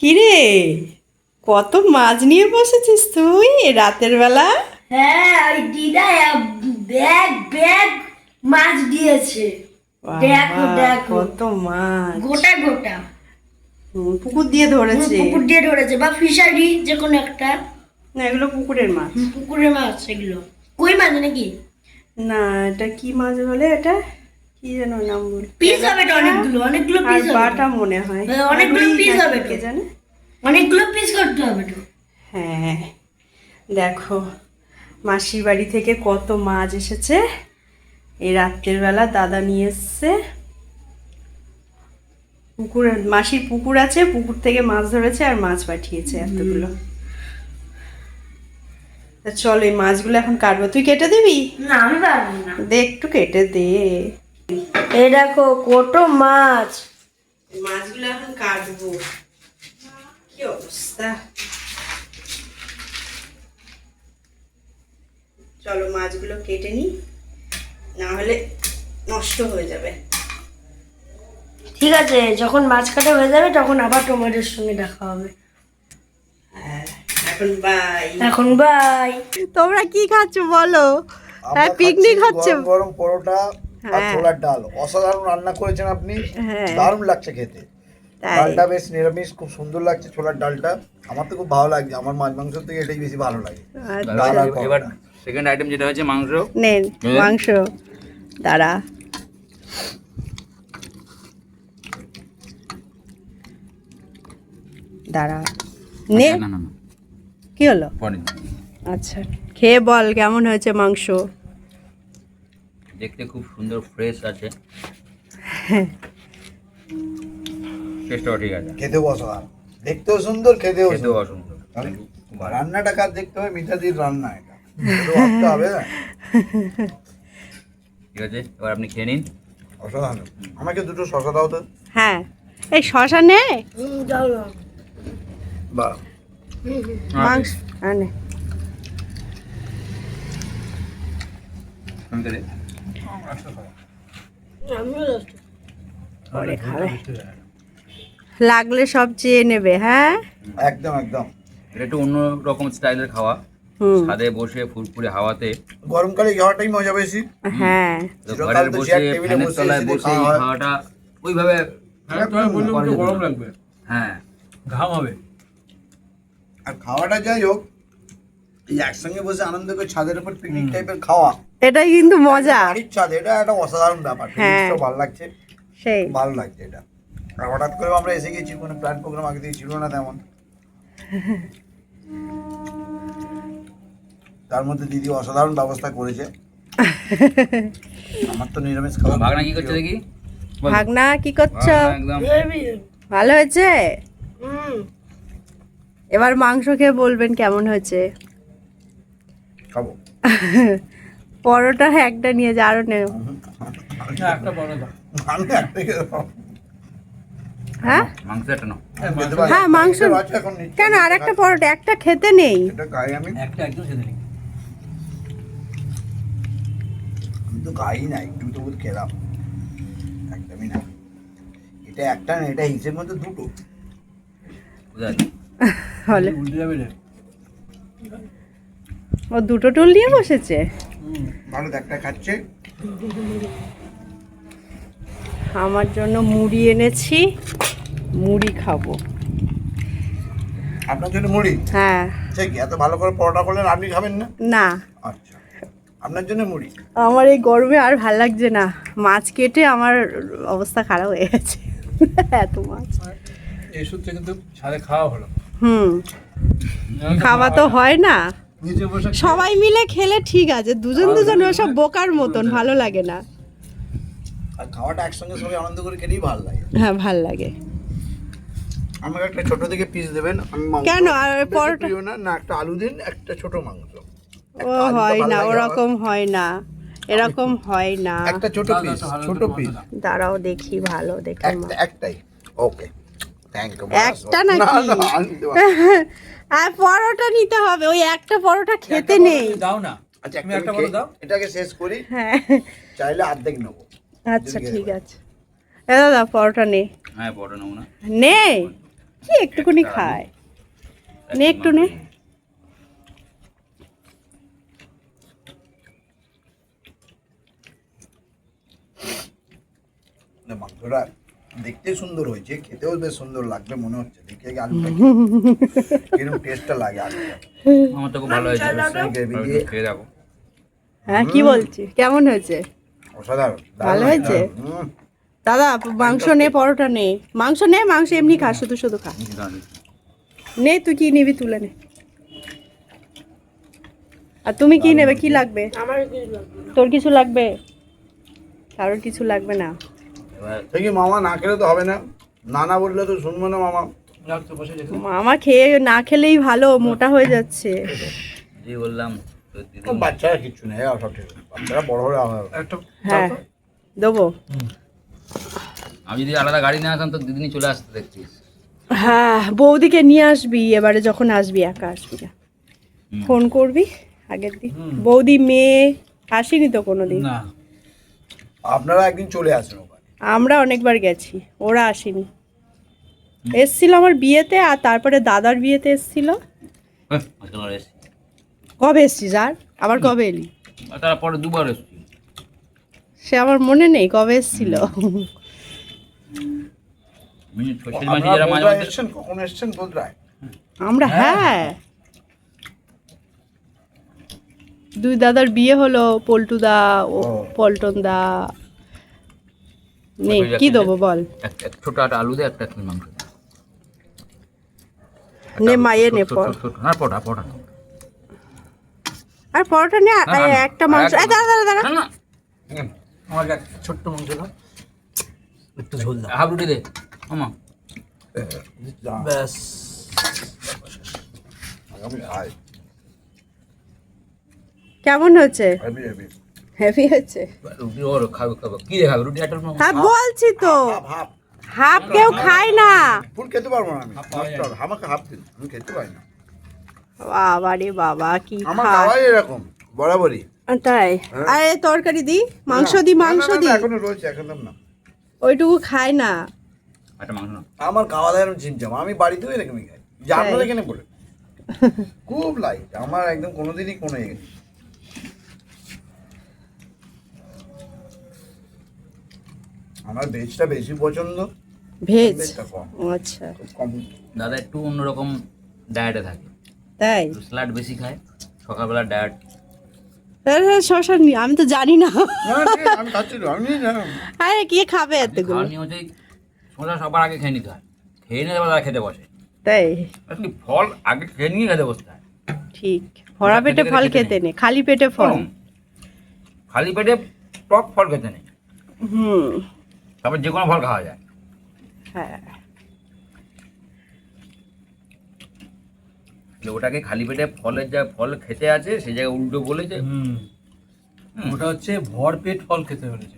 কিরে, কত মাছ নিয়ে বসেছিস তুই এ রাতের বেলা? হ্যাঁ, ওই দিদা ব্যাগ ব্যাগ মাছ দিয়েছে। দেখো বাবা, দেখো, কত মাছ! গোটা গোটা পুকুর দিয়ে ধরেছে? পুকুর দিয়ে ধরেছে বা ফিশারি, যে কোনো একটা। না, এগুলো পুকুরের মাছ। পুকুরের মাছ এগুলো। কই মাছ নাকি? না, এটা কি মাছ বলে? এটা কি যেন নাম বলে? পিস হবে তো অনেকগুলো, অনেকগুলো আর পিস হবে বাটা তো। মনে হয়। হ্যাঁ, অনেকগুলো রুই piece নাকি হবে তো। কে জানে। অনেকগুলো পিস করতে হবে তো। হ্যাঁ, দেখো মাসির বাড়ি থেকে কত মাছ এসেছে। এই রাত্রের বেলা দাদা নিয়ে এসছে। মাসির পুকুর আছে, পুকুর থেকে মাছ ধরেছে আর মাছ পাঠিয়েছে এতগুলো। তা চল, এই মাছগুলো এখন কাটবো। তুই কেটে দিবি? না, আমি পারবো না। দে, একটু কেটে দে। এই দেখো কত মাছ। এই মাছগুলো এখন কাটবো। কি অবস্থা! চলো মাছগুলো কেটে নি, না হলে নষ্ট হয়ে যাবে। ঠিক আছে, যখন মাছ কাটা হয়ে যাবে তখন আবার তোমাদের সঙ্গে দেখা হবে। হ্যাঁ, এখন বাই। এখন বাই। তোমরা কি খাচ্ছ বলো? হ্যাঁ, পিকনিক হচ্ছে। গরম গরম পরোটা আর হ্যাঁ। ছোলার ডাল অসাধারণ রান্না করেছেন আপনি। হ্যাঁ। দারুণ লাগছে খেতে। তাই? ডালটা বেশ নিরামিষ, খুব সুন্দর লাগছে ছোলার ডালটা। আমার তো খুব ভালো লাগছে, আমার মাছ মাংস থেকে এটাই বেশি ভালো লাগে। ডাল আর এবার পরোটা। সেকেন্ড আইটেম যেটা হচ্ছে মাংস। নেন মাংস। দাঁড়া, দাঁড়া, নে। না না না, কি হলো? পরে আচ্ছা, খেয়ে বল কেমন হয়েছে মাংস। দেখতে খুব সুন্দর ফ্রেশ আছে, টেস্টও ঠিক আছে, খেতেও অসাধারণ, দেখতেও সুন্দর, খেতেও খেতেও সুন্দর। অসুন্দর। রান্নাটা কাজ দেখতে হবে, মিঠাদির রান্না এটা। এটা ভাবতে হবে না? ঠিক আছে, এবার আপনি খেয়ে নিন। অসাধারণ। আমাকে দুটো শশা দাও তো। হ্যাঁ, এই শশা নে। যাও না। বাহ, মাংস নে। আমি তাহলে পরে খাবে, লাগলে সব চেয়ে নেবে। হ্যাঁ, একদম একদম। এটা একটু অন্য রকম স্টাইলের খাওয়া, হুম, ছাদে বসে ফুরফুরে হাওয়াতে, গরমকালে খাওয়াটাই মজা বেশি। হ্যাঁ, তো চিরকাল ঘরের তো বসে চেয়ার টেবিলে ফ্যানের বসে তলায় এসে বসে খাওয়া এই হয়। খাওয়াটা ওইভাবে গরম হ্যাঁ ঘাম হবে। আর খাওয়াটা যাই হোক, এই একসঙ্গে বসে আনন্দ করে ছাদের উপর পিকনিক টাইপের খাওয়া, এটাই কিন্তু মজা। বাড়ির ছাদ, এটা একটা অসাধারণ ব্যাপার। হ্যাঁ। জিনিসটা ভালো লাগছে, সেই ভালো লাগছে এটা। আর হঠাৎ করে আমরা এসে গেছি, কোনো প্ল্যান প্রোগ্রাম আগে থেকে ছিল না তেমন। তার মধ্যে দিদি অসাধারণ ব্যবস্থা করেছে। আমার তো নিরামিষ খাওয়া। ভাগনা কি করছে দেখি? বল। ভাগনা কি করছো? একদম ভালো হয়েছে? হুম। এবার মাংস খেয়ে বলবেন কেমন হয়েছে। খাবো। পরোটা একটা নিয়ে যা, আরো নেও। একটা বড় দাও। আমি একটাই খেতে পারবো। হ্যাঁ, মাংস একটা নাও। আমি খেতে পারি। হ্যাঁ, মাংস এটা আছে এখন নিচ্ছি। কেন? আর একটা পরোটা, একটা খেতে নেই। এটা খাই আমি। একটা একদম খেতে নেই। আমি তো খাই না, একটু তবু খেলাম, একদমই না। এটা একটা না, এটা হিসেব মতো দুটো। কোথায় আছে? হলে উল্টে যাবে রে। ও দুটো টুল নিয়ে বসেছে। ভালো, একটা খাচ্ছে। আমার জন্য মুড়ি এনেছি, মুড়ি খাবো। আপনার জন্য মুড়ি? হ্যাঁ। ঠিক, এত ভালো করে পরোটা করলেন, আপনি খাবেন না? না, আচ্ছা, আপনার জন্য মুড়ি। আমার এই গরমে আর ভাল লাগছে না। মাছ কেটে আমার অবস্থা খারাপ হয়ে গেছে। এত মাছ। এই সূত্রে কিন্তু ছাদে খাওয়া হলো। হুম, খাওয়া তো হয় না। নিচে বসে সবাই মিলে খেলে ঠিক আছে, দুজন দুজন ওসব বোকার মতন ভালো লাগে না। আর খাওয়াটা একসঙ্গে সবাই আনন্দ করে খেলেই ভালো লাগে। হ্যাঁ, ভাল লাগে। আমাকে একটা ছোট থেকে পিস দেবেন, আমি মাংস কেন? আর বেশি পরোটা? প্রিয় না, না একটা আলু দিন, একটা ছোট মাংস। ও একটা আলু তো হয় ভালো না, লাগে ওরকম হয় না, এরকম হয় না। আমার। একটা ছোট দাও, পিস, দাও, ভালো ছোট করে পিস। দাও। দাঁড়াও দেখি, ভালো দেখে একটাই। ওকে, থ্যাংক ইউ। একটা নাকি? আর পরোটা নিতে হবে, ওই একটা পরোটা খেতে একটা বড় নেই। তুমি দাও না। আচ্ছা, তুমি একটা বড় দাও। এটাকে শেষ করি, হ্যাঁ, চাইলে অর্ধেক নেবো। আচ্ছা ঠিক আছে। এ দাদা, পরোটা নে। হ্যাঁ পরোটা নেবো না। নে, কি একটুখানি খায়। নে একটু নে। না, মাংসটা দেখতে সুন্দর হয়েছে, খেতেও বেশ সুন্দর লাগবে মনে হচ্ছে দেখে। আলুটা কিরকম টেস্টটা লাগে আলুটা, আমার তো খুব ভালো হয়েছে। গ্রেভি দিয়ে খেয়ে দেখো। হ্যাঁ কি বলছি, কেমন হয়েছে? অসাধারণ, ভালো দারুণ, হয়েছে? দারুণ। দাদা মাংস নে, পরোটা নে। মাংস নে, মাংস এমনি খা, শুধু শুধু খা। দারুণ। নে, তুই কি নিবি তুলে নে। আর তুমি কি নেবে, কি লাগবে? আমার কিছু লাগবে না। তোর কিছু লাগবে? কারোর কিছু লাগবে না? এবার সে কি মামা না খেলে তো হবে না, না না বললে তো শুনবো না মামা। রাখ তো বসে রেখে। মামা খেয়ে না খেলেই ভালো, মোটা হয়ে যাচ্ছে। যে বললাম তো দিদি বাচ্চারা কিচ্ছু নেই, সব ঠিক আছে। বাচ্চারা বড় হলে হবে। একটা হ্যাঁ দেবো। আমি যদি আলাদা গাড়ি না আসতাম তো দিদিনি চলে আসতে দেখছিস। হ্যাঁ বৌদিকে নিয়ে আসবি এবারে, যখন আসবি একা আসবি না, ফোন করবি আগের দিন। বৌদি মেয়ে আসেনি তো কোনোদিন। না, আপনারা একদিন চলে আসেন ওখানে। আমরা অনেকবার গেছি, ওরা আসেনি। এসছিল আমার বিয়েতে, আর তারপরে দাদার বিয়েতে এসছিল। আজকাল আর এসছি। কবে এসছিস আর আবার কবে এলি? আর তারপরে দুবার এসছি। সে আমার মনে নেই কবে এসছিল। সোশ্যাল মিডিয়া যারা মাঝে আপনারা মধ্যে এসছেন, কখন এসছেন বোধহয়? আমরা হ্যাঁ দুই দাদার বিয়ে হলো, পল্টু দা ও পল্টন দা। নে কি দেবো বল? একটা ছোট একটা আলু দে, একটা মাংস দে। নে মায়ে নে পর। হ্যাঁ পটা পটা আর পরোটা নে, আর একটা মাংস। এই দাঁড়া দাঁড়া দাঁড়া। না না আমাকে এক ছোট্ট মাংস দাও, একটু ঝোল দাও। হাফ রুটি দে মামা। ব্যাস। আগামী খাই, কেমন হয়েছে? Heavy heavy. হেভি হয়েছে? রুটি ওর খাবে খাবে কি রে খাবে রুটি একটা মামা। হ্যাঁ বলছি তো, হাফ হাফ হাফ কেউ খায় না। ফুল খেতে পারবো না আমি, নষ্ট হবে। আমাকে হাফ দিন, আমি খেতে পারি না। বাবা রে বাবা, কি আমার খায়। খাওয়াই এরকম বরাবরই। তাই? আরে তরকারি দি, মাংস দি, মাংস দি। এখনো রয়েছে, একদম না। ওইটুকু খায় না। একটা মাংস না। আমার খাওয়া দাওয়া এরকম চিমচাম, আমি বাড়িতেও এরকমই খাই, যে আপনারা এখানে বলে খুব লাইট আমার, একদম কোনোদিনই কোনো ইয়ে নেই। আমার ভেজটা বেশি পছন্দ, ভেজ? ভেজটা কম, আচ্ছা খুব কম। দাদা একটু অন্যরকম ডায়েটে থাকে, তাই? স্যালাড বেশি খায়, সকালবেলা ডায়েট। শশা নি, আমি তো জানি না। না, ঠিক আছে, আমি খাচ্ছি তো, আমি জানি। আরে কি খাবে এতগুলো? খাওয়ার নিয়ে হচ্ছে শশা সবার আগে খেয়ে নিতে হয়, খেয়ে নিয়ে তারপর তারা খেতে বসে। তাই? আসলে ফল আগে খেয়ে নিয়ে খেতে বসতে হয়। ঠিক, ভরা পেটে খেতে ফল খেতে খেতে নেই, খালি পেটে ফল। খালি পেটে টক ফল খেতে নেই, হুম তারপর যে কোনো ফল খাওয়া যায়। হ্যাঁ যে ওটাকে খালি পেটে ফলের যা ফল খেতে আছে সেই জায়গায় উল্টো বলেছে ওটা হচ্ছে ভরপেট ফল খেতে বলেছে।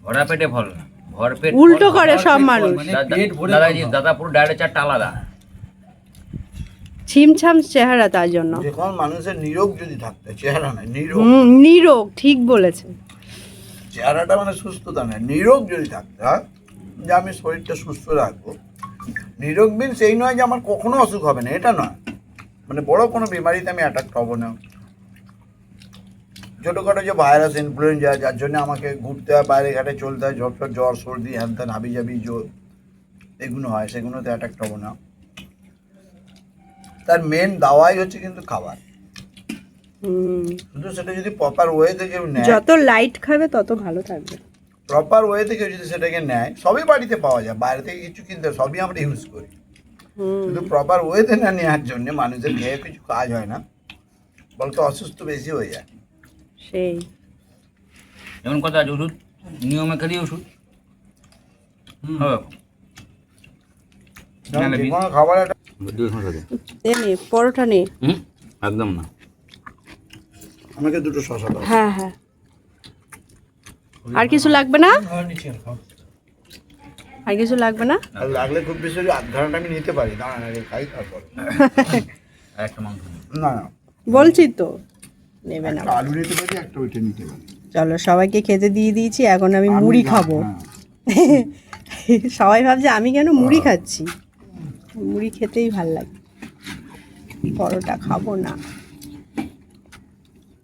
ভরা পেটে ফল না, ভরপেট উল্টো ফল। করে সব ভরপেট ফল মানুষ। মানে দাদা পেট ভরে দাদা ফল জি, খাও। দাদা পুরো ডায়েটের চারটা আলাদা। ছিমছাম চেহারা তার জন্য। যে কোনো মানুষের নিরোগ যদি থাকতে, চেহারা নয় নিরোগ, নিরোগ, ঠিক বলেছেন। চেহারাটা মানে সুস্থতা নয়, নিরোগ যদি থাকতে হয়, যে আমি শরীরটা সুস্থ রাখবো, নিরোগ বিন সেই নয় যে আমার কখনো অসুখ হবে না, এটা নয়, মানে বড় কোনো বিমারিতে আমি অ্যাটাক হবো না। ছোটোখাটো যে ভাইরাস ইনফ্লুয়েঞ্জা, যার জন্য আমাকে ঘুরতে হয়, বাইরে ঘাটে চলতে হয়, ঝটফট জ্বর সর্দি হ্যান ত্যান হাবি জাবি এগুলো হয়, সেগুলোতে অ্যাটাক হবো না। তার মেন দাওয়াই হচ্ছে কিন্তু খাবার, শুধু সেটা যদি প্রপার ওয়েতে কেউ নেয়, যত লাইট খাবে তত ভালো থাকবে। প্রপার ওয়েতে কেউ যদি সেটাকে নেয়, সবই বাড়িতে পাওয়া যায়, বাইরে থেকে কিছু কিনতে হয়, সবই আমরা ইউজ করি। শুধু প্রপার ওয়েতে না নেওয়ার জন্য মানুষের খেয়ে কিছু কাজ হয় না, বলতো অসুস্থ বেশি হয়ে যায়। সেই যেমন কথা আছে, ওষুধ নিয়মে খেলি ওষুধ হবে। যেমন যে কোনো খাবার একটা এ নে পরোটা নে। একদম না। আমাকে দুটো শশা দাও। হ্যাঁ হ্যাঁ, আর কিছু লাগবে না? আর নিচে আর খাও। আর কিছু লাগবে না? আর লাগলে খুব বেশি হলে আধ ঘন্টা আমি নিতে পারি, দাঁড়ান আগে খাই তারপর। আর একটা মাংস নেই। না না, বলছি তো নেবে না। একটা আলু নিতে পারি, একটা ওইটা নিতে পারি। চলো সবাইকে খেতে দিয়ে দিয়েছি, এখন আমি মুড়ি না, খাবো। হ্যাঁ। সবাই ভাবছে আমি কেন মুড়ি খাচ্ছি। মুড়ি খেতেই ভাল লাগে, পরোটা খাবো না।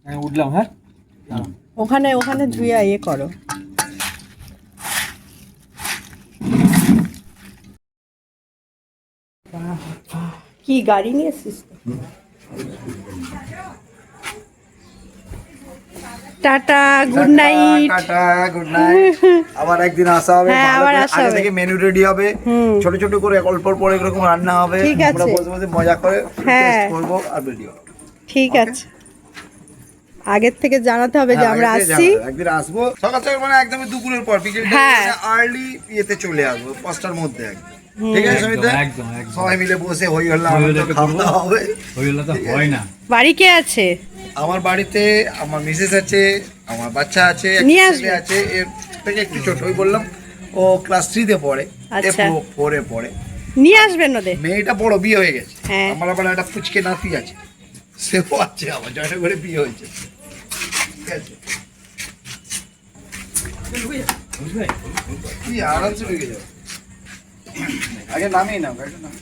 আমি উঠলাম, হ্যাঁ ওখানে ওখানে ধুয়ে ইয়ে করো। কি গাড়ি নিয়ে এসছিস তো? Tata, good night. Tata, good night. আবার একদিন আসা হবে, হ্যাঁ, ভালো আবার করে আসা আগে হবে। থেকে মেনু রেডি হবে, ছোট ছোট করে অল্প অল্প এরকম রান্না হবে, ঠিক আমরা আছে। বসে বসে মজা করে হ্যাঁ। টেস্ট করবো আর ভিডিও। ঠিক আছে, আগের থেকে জানাতে হবে যে আমরা আসছি। একদিন আসবো সকাল সকাল, মানে একদমই দুপুরের পর, বিকেল হ্যাঁ। আর্লি ইয়েতে চলে আসবো 5টার মধ্যে একদম। ঠিক আছে সমিতা, একদম একদম সবাই মিলে বসে হই হল্লা হই হল্লা আনন্দ খাওয়া দাওয়া হবে। হইলে তো হয় না। বাড়ি কে আছে? আমার বাড়িতে আমার মিসেস আছে, আমার বাচ্চা আছে, একটা নিয়ে ছেলে আসবে। আছে, এর থেকে একটু ছোট, ওই বললাম ও ক্লাস 3-তে পড়ে, আচ্ছা। 4-এ পড়ে। নিয়ে আসবেন ওদের। মেয়েটা বড়, বিয়ে হয়ে গেছে। হ্যাঁ। আমার আবার একটা ফুচকে নাতি আছে, সেও আছে, আমার জয়টা করে বিয়ে হয়েছে। ঠিক আছে, কি আরামসে ঢুকে যাবে। আগে নামিয়ে নাও গাড়িটা নাও।